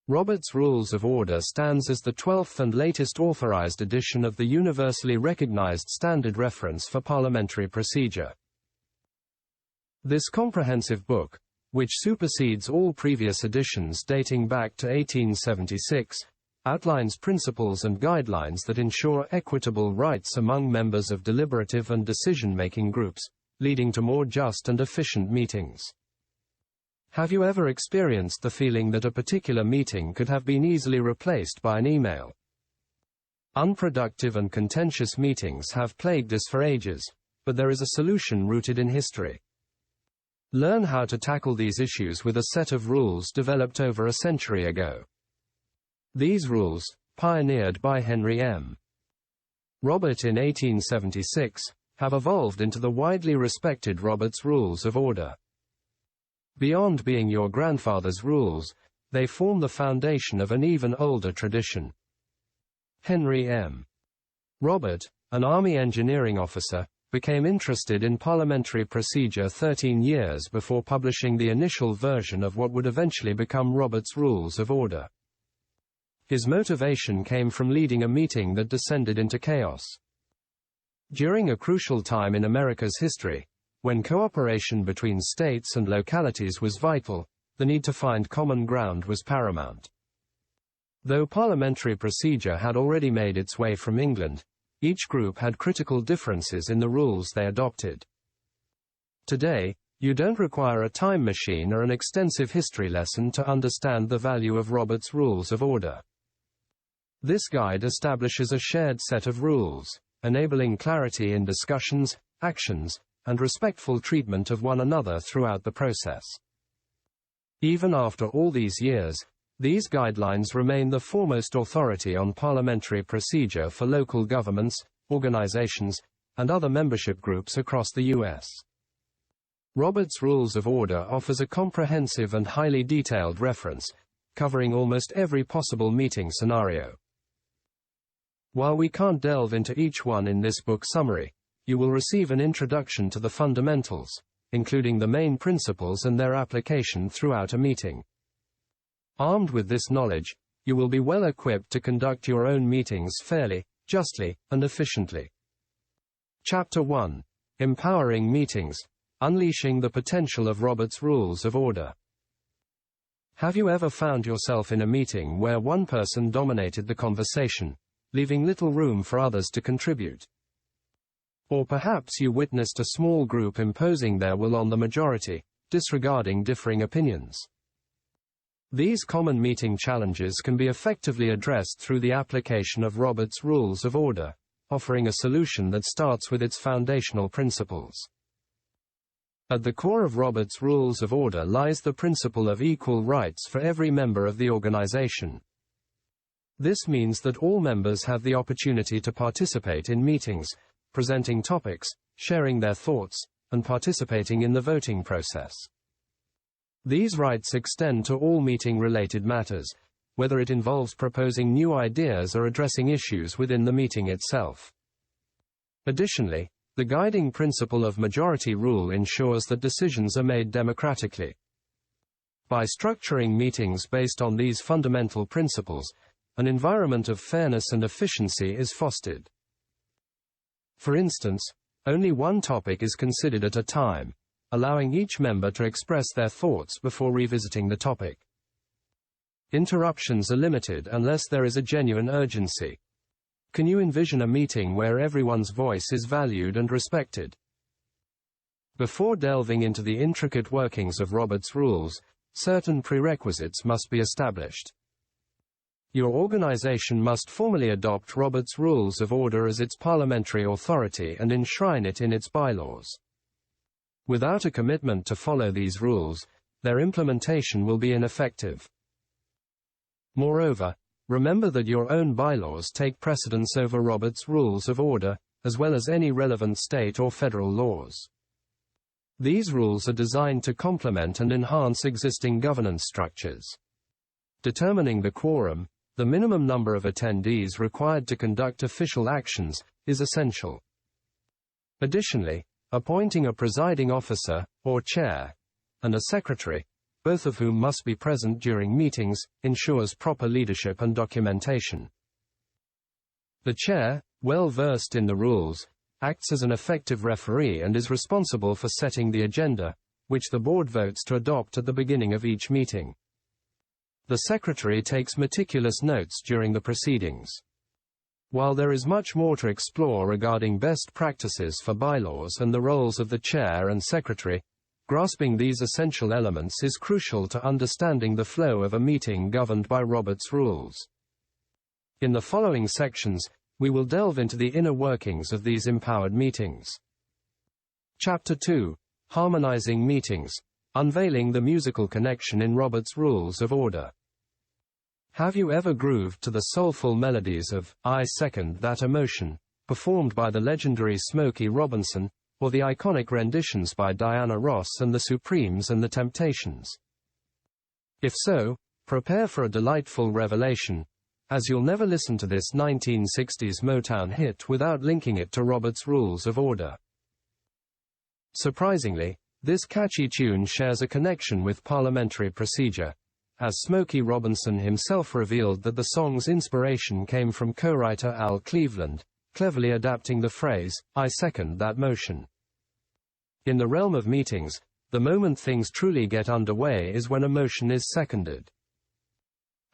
Robert's Rules of Order stands as the 12th and latest authorized edition of the universally recognized standard reference for parliamentary procedure. This comprehensive book, which supersedes all previous editions dating back to 1876, outlines principles and guidelines that ensure equitable rights among members of deliberative and decision-making groups, leading to more just and efficient meetings. Have you ever experienced the feeling that a particular meeting could have been easily replaced by an email? Unproductive and contentious meetings have plagued us for ages, but there is a solution rooted in history. Learn how to tackle these issues with a set of rules developed over a century ago. These rules, pioneered by Henry M. Robert in 1876, have evolved into the widely respected Robert's Rules of Order. Beyond being your grandfather's rules, they form the foundation of an even older tradition. Henry M. Robert, an Army engineering officer, became interested in parliamentary procedure 13 years before publishing the initial version of what would eventually become Robert's Rules of Order. His motivation came from leading a meeting that descended into chaos. During a crucial time in America's history, when cooperation between states and localities was vital, the need to find common ground was paramount. Though parliamentary procedure had already made its way from England, each group had critical differences in the rules they adopted. Today, you don't require a time machine or an extensive history lesson to understand the value of Robert's Rules of Order. This guide establishes a shared set of rules, enabling clarity in discussions, actions, and respectful treatment of one another throughout the process. Even after all these years, these guidelines remain the foremost authority on parliamentary procedure for local governments, organizations, and other membership groups across the U.S. Robert's Rules of Order offers a comprehensive and highly detailed reference, covering almost every possible meeting scenario. While we can't delve into each one in this book summary, you will receive an introduction to the fundamentals, including the main principles and their application throughout a meeting. Armed with this knowledge, you will be well equipped to conduct your own meetings fairly, justly, and efficiently. Chapter 1. Empowering Meetings, Unleashing the Potential of Robert's Rules of Order. Have you ever found yourself in a meeting where one person dominated the conversation, leaving little room for others to contribute? Or perhaps you witnessed a small group imposing their will on the majority, disregarding differing opinions. These common meeting challenges can be effectively addressed through the application of Robert's Rules of Order, offering a solution that starts with its foundational principles. At the core of Robert's Rules of Order lies the principle of equal rights for every member of the organization. This means that all members have the opportunity to participate in meetings, presenting topics, sharing their thoughts, and participating in the voting process. These rights extend to all meeting-related matters, whether it involves proposing new ideas or addressing issues within the meeting itself. Additionally, the guiding principle of majority rule ensures that decisions are made democratically. By structuring meetings based on these fundamental principles, an environment of fairness and efficiency is fostered. For instance, only one topic is considered at a time, allowing each member to express their thoughts before revisiting the topic. Interruptions are limited unless there is a genuine urgency. Can you envision a meeting where everyone's voice is valued and respected? Before delving into the intricate workings of Robert's rules, certain prerequisites must be established. Your organization must formally adopt Robert's Rules of Order as its parliamentary authority and enshrine it in its bylaws. Without a commitment to follow these rules, their implementation will be ineffective. Moreover, remember that your own bylaws take precedence over Robert's Rules of Order, as well as any relevant state or federal laws. These rules are designed to complement and enhance existing governance structures. Determining the quorum, the minimum number of attendees required to conduct official actions, is essential. Additionally, appointing a presiding officer, or chair, and a secretary, both of whom must be present during meetings, ensures proper leadership and documentation. The chair, well versed in the rules, acts as an effective referee and is responsible for setting the agenda, which the board votes to adopt at the beginning of each meeting. The secretary takes meticulous notes during the proceedings. While there is much more to explore regarding best practices for bylaws and the roles of the chair and secretary, grasping these essential elements is crucial to understanding the flow of a meeting governed by Robert's rules. In the following sections, we will delve into the inner workings of these empowered meetings. Chapter 2. Harmonizing Meetings, Unveiling the Musical Connection in Robert's Rules of Order. Have you ever grooved to the soulful melodies of "I Second That Emotion," performed by the legendary Smokey Robinson, or the iconic renditions by Diana Ross and the Supremes and the Temptations? If so, prepare for a delightful revelation, as you'll never listen to this 1960s Motown hit without linking it to Robert's Rules of Order. Surprisingly, this catchy tune shares a connection with parliamentary procedure, as Smokey Robinson himself revealed that the song's inspiration came from co-writer Al Cleveland, cleverly adapting the phrase, "I second that motion." In the realm of meetings, the moment things truly get underway is when a motion is seconded.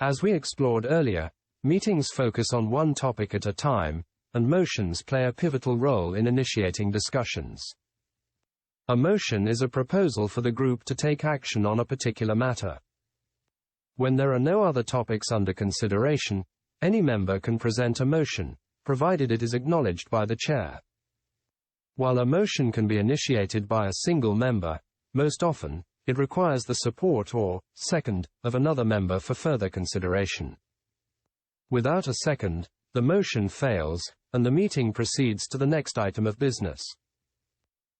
As we explored earlier, meetings focus on one topic at a time, and motions play a pivotal role in initiating discussions. A motion is a proposal for the group to take action on a particular matter. When there are no other topics under consideration, any member can present a motion, provided it is acknowledged by the chair. While a motion can be initiated by a single member, most often, it requires the support or second of another member for further consideration. Without a second, the motion fails, and the meeting proceeds to the next item of business.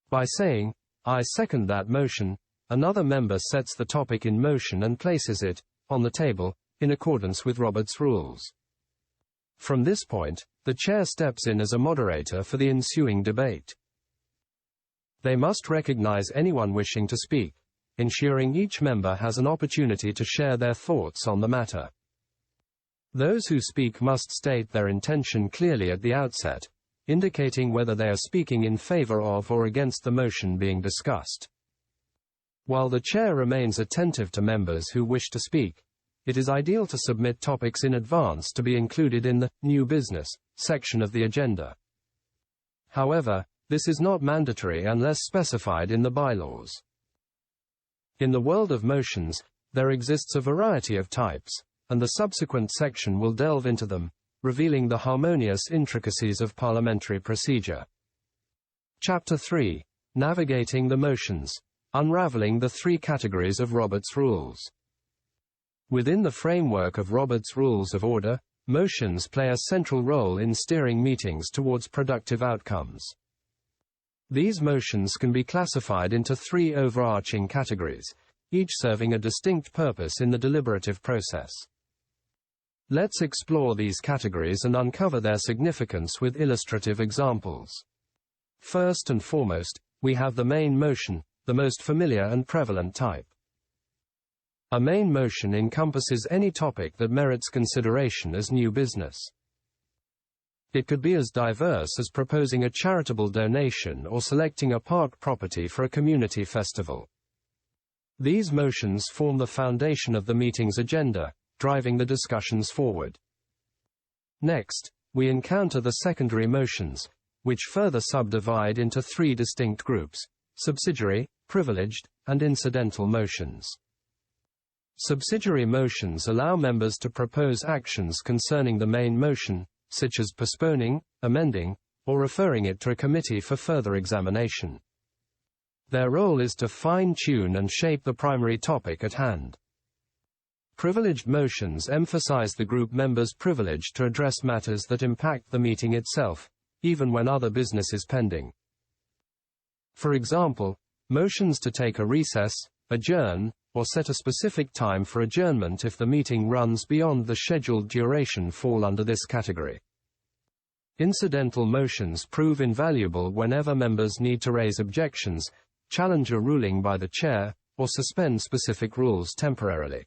By saying, "I second that motion," another member sets the topic in motion and places it on the table, in accordance with Robert's rules. From this point, the chair steps in as a moderator for the ensuing debate. They must recognize anyone wishing to speak, ensuring each member has an opportunity to share their thoughts on the matter. Those who speak must state their intention clearly at the outset, indicating whether they are speaking in favor of or against the motion being discussed. While the chair remains attentive to members who wish to speak, it is ideal to submit topics in advance to be included in the new business section of the agenda. However, this is not mandatory unless specified in the bylaws. In the world of motions, there exists a variety of types, and the subsequent section will delve into them, revealing the harmonious intricacies of parliamentary procedure. Chapter 3. Navigating the Motions, Unraveling the Three Categories of Robert's Rules. Within the framework of Robert's Rules of Order, motions play a central role in steering meetings towards productive outcomes. These motions can be classified into three overarching categories, each serving a distinct purpose in the deliberative process. Let's explore these categories and uncover their significance with illustrative examples. First and foremost, we have the main motion, the most familiar and prevalent type. A main motion encompasses any topic that merits consideration as new business. It could be as diverse as proposing a charitable donation or selecting a park property for a community festival. These motions form the foundation of the meeting's agenda, driving the discussions forward. Next, we encounter the secondary motions, which further subdivide into three distinct groups: subsidiary, privileged, and incidental motions. Subsidiary motions allow members to propose actions concerning the main motion, such as postponing, amending, or referring it to a committee for further examination. Their role is to fine-tune and shape the primary topic at hand. Privileged motions emphasize the group members' privilege to address matters that impact the meeting itself, even when other business is pending. For example, motions to take a recess, adjourn, or set a specific time for adjournment if the meeting runs beyond the scheduled duration fall under this category. Incidental motions prove invaluable whenever members need to raise objections, challenge a ruling by the chair, or suspend specific rules temporarily.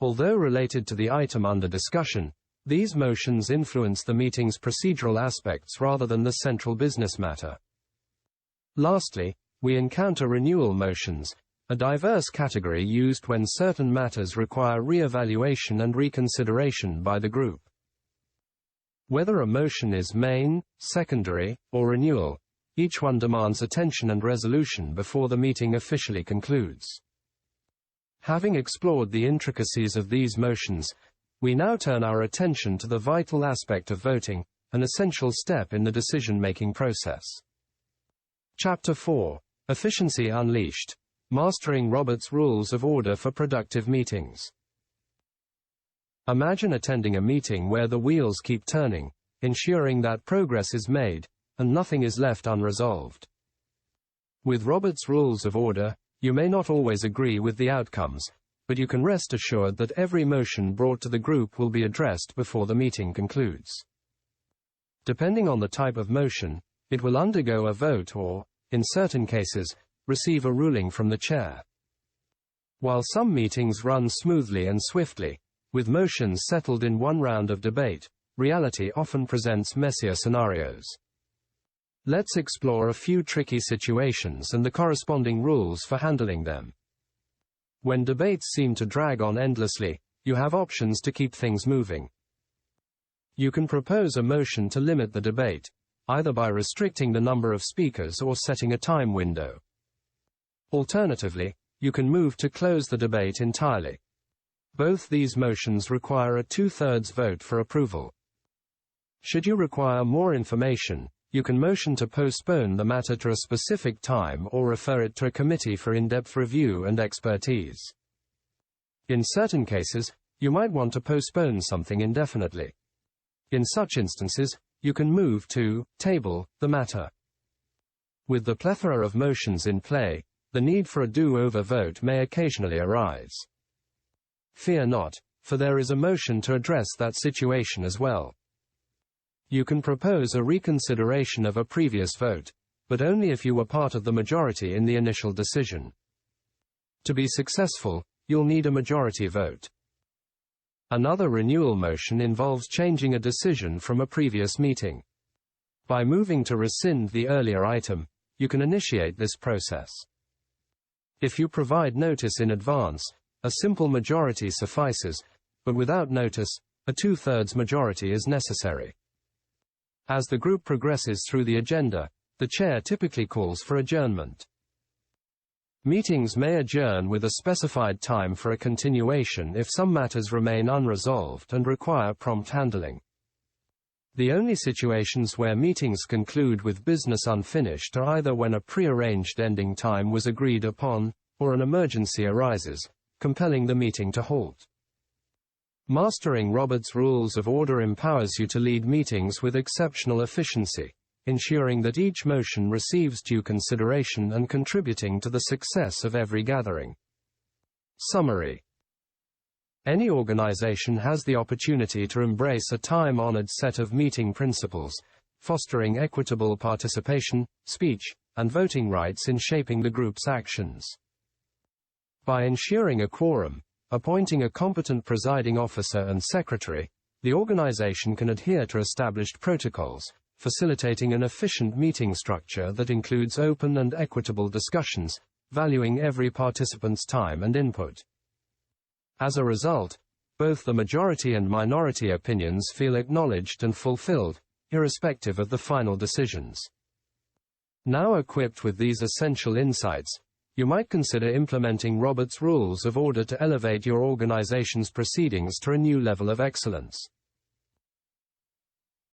Although related to the item under discussion, these motions influence the meeting's procedural aspects rather than the central business matter. Lastly, we encounter renewal motions, a diverse category used when certain matters require re-evaluation and reconsideration by the group. Whether a motion is main, secondary, or renewal, each one demands attention and resolution before the meeting officially concludes. Having explored the intricacies of these motions, we now turn our attention to the vital aspect of voting, an essential step in the decision-making process. Chapter 4. Efficiency Unleashed. Mastering Robert's Rules of Order for Productive Meetings. Imagine attending a meeting where the wheels keep turning, ensuring that progress is made, and nothing is left unresolved. With Robert's Rules of Order, you may not always agree with the outcomes, but you can rest assured that every motion brought to the group will be addressed before the meeting concludes. Depending on the type of motion, it will undergo a vote or, in certain cases, receive a ruling from the chair. While some meetings run smoothly and swiftly, with motions settled in one round of debate, reality often presents messier scenarios. Let's explore a few tricky situations and the corresponding rules for handling them. When debates seem to drag on endlessly, you have options to keep things moving. You can propose a motion to limit the debate, either by restricting the number of speakers or setting a time window. Alternatively, you can move to close the debate entirely. Both these motions require a 2/3 vote for approval. Should you require more information, you can motion to postpone the matter to a specific time or refer it to a committee for in-depth review and expertise. In certain cases, you might want to postpone something indefinitely. In such instances, you can move to table the matter. With the plethora of motions in play, the need for a do-over vote may occasionally arise. Fear not, for there is a motion to address that situation as well. You can propose a reconsideration of a previous vote, but only if you were part of the majority in the initial decision. To be successful, you'll need a majority vote. Another renewal motion involves changing a decision from a previous meeting. By moving to rescind the earlier item, you can initiate this process. If you provide notice in advance, a simple majority suffices, but without notice, a 2/3 majority is necessary. As the group progresses through the agenda, the chair typically calls for adjournment. Meetings may adjourn with a specified time for a continuation if some matters remain unresolved and require prompt handling. The only situations where meetings conclude with business unfinished are either when a pre-arranged ending time was agreed upon, or an emergency arises, compelling the meeting to halt. Mastering Robert's Rules of Order empowers you to lead meetings with exceptional efficiency, ensuring that each motion receives due consideration and contributing to the success of every gathering. Summary. Any organization has the opportunity to embrace a time-honored set of meeting principles, fostering equitable participation, speech, and voting rights in shaping the group's actions. By ensuring a quorum, appointing a competent presiding officer and secretary, the organization can adhere to established protocols, facilitating an efficient meeting structure that includes open and equitable discussions, valuing every participant's time and input. As a result, both the majority and minority opinions feel acknowledged and fulfilled, irrespective of the final decisions. Now equipped with these essential insights, you might consider implementing Robert's Rules of Order to elevate your organization's proceedings to a new level of excellence.